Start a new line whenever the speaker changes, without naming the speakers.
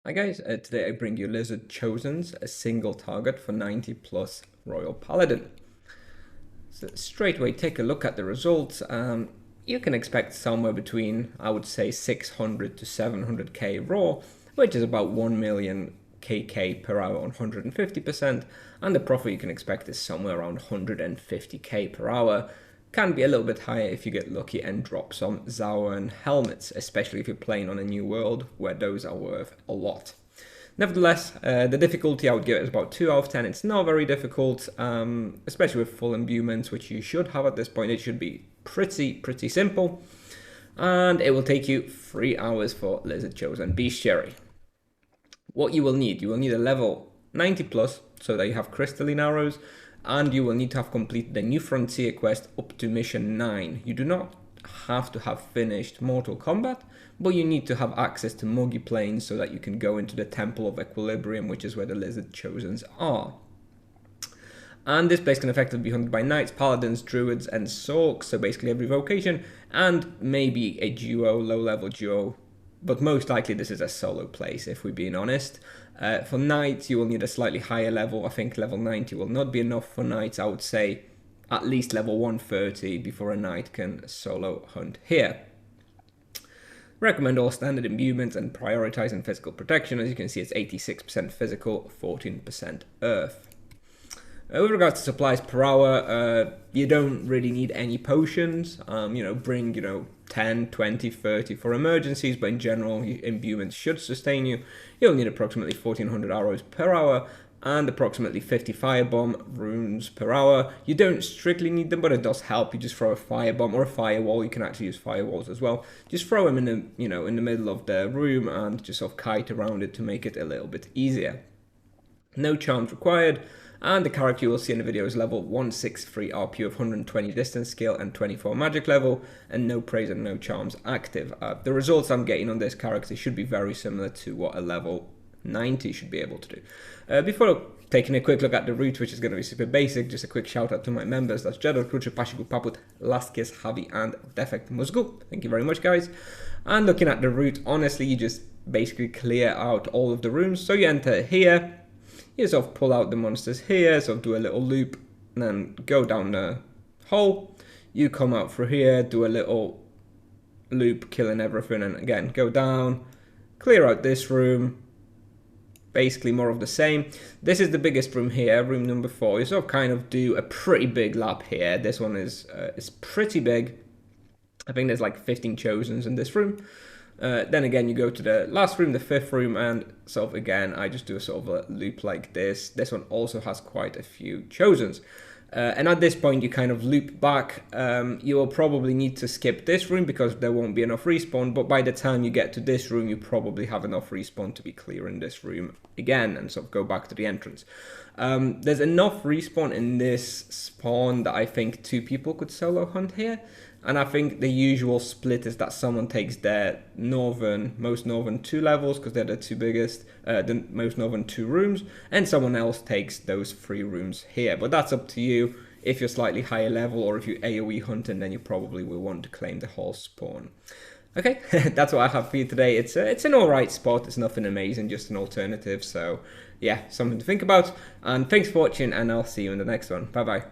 Hi guys, today I bring you Lizard Chosen's, a single target for 90 plus Royal Paladin. So straight away take a look at the results. You can expect somewhere between, I would say, 600 to 700k raw, which is about 1 million KK per hour on 150%, and the profit you can expect is somewhere around 150k per hour. Can be a little bit higher if you get lucky and drop some Zauren helmets, especially if you're playing on a new world where those are worth a lot. Nevertheless, the difficulty I would give it is about 2 out of 10. It's not very difficult, especially with full imbuements, which you should have at this point. It should be pretty simple. And it will take you 3 hours for Lizard Chosen Bestiary. What you will need a level 90 plus, so that you have crystalline arrows, and you will need to have completed the New Frontier quest up to mission 9. You do not have to have finished Mortal Kombat, but you need to have access to Muggy Plains so that you can go into the Temple of Equilibrium, which is where the Lizard Chosens are. And this place can effectively be hunted by knights, paladins, druids, and sorks, so basically every vocation, and maybe a duo, low-level duo, but most likely this is a solo place, if we're being honest. For knights, you will need a slightly higher level. I think level 90 will not be enough for knights. I would say at least level 130 before a knight can solo hunt here. Recommend all standard imbuements and prioritizing physical protection. As you can see, it's 86% physical, 14% earth. With regards to supplies per hour, you don't really need any potions. Bring 10, 20, 30 for emergencies, but in general, imbuements should sustain you. You'll need approximately 1400 arrows per hour and approximately 50 firebomb runes per hour. You don't strictly need them, but it does help. You just throw a firebomb or a firewall. You can actually use firewalls as well. Just throw them in the in the middle of the room and just sort of kite around it to make it a little bit easier. No charms required. And the character you will see in the video is level 163 RP of 120 distance skill and 24 magic level, and no praise and no charms active. The results I'm getting on this character should be very similar to what a level 90 should be able to do. Before taking a quick look at the route, which is going to be super basic, just a quick shout out to my members. That's Jedor, Kruche, Pashigu, Paput, Laskis, Javi, and Defect Musgu. Thank you very much, guys. And looking at the route, honestly, you just basically clear out all of the rooms. So you enter here. You sort of pull out the monsters here, sort of do a little loop, and then go down the hole. You come out through here, do a little loop, killing everything, and again, go down, clear out this room. Basically more of the same. This is the biggest room here, room number 4. You sort of kind of do a pretty big lap here. This one is pretty big. I think there's like 15 Chosens in this room. Then again, you go to the last room, the 5th room, and sort of again, I just do a sort of a loop like this. This one also has quite a few Chosens. And at this point, you kind of loop back. You will probably need to skip this room because there won't be enough respawn, but by the time you get to this room, you probably have enough respawn to be clearing this room again and sort of go back to the entrance. There's enough respawn in this spawn that I think 2 people could solo hunt here. And I think the usual split is that someone takes their most northern 2 levels, because they're the 2 biggest, the most northern 2 rooms, and someone else takes those 3 rooms here. But that's up to you. If you're slightly higher level, or if you AoE hunting, then you probably will want to claim the whole spawn. Okay, that's what I have for you today. It's an alright spot. It's nothing amazing, just an alternative. So yeah, something to think about. And thanks for watching, and I'll see you in the next one. Bye bye.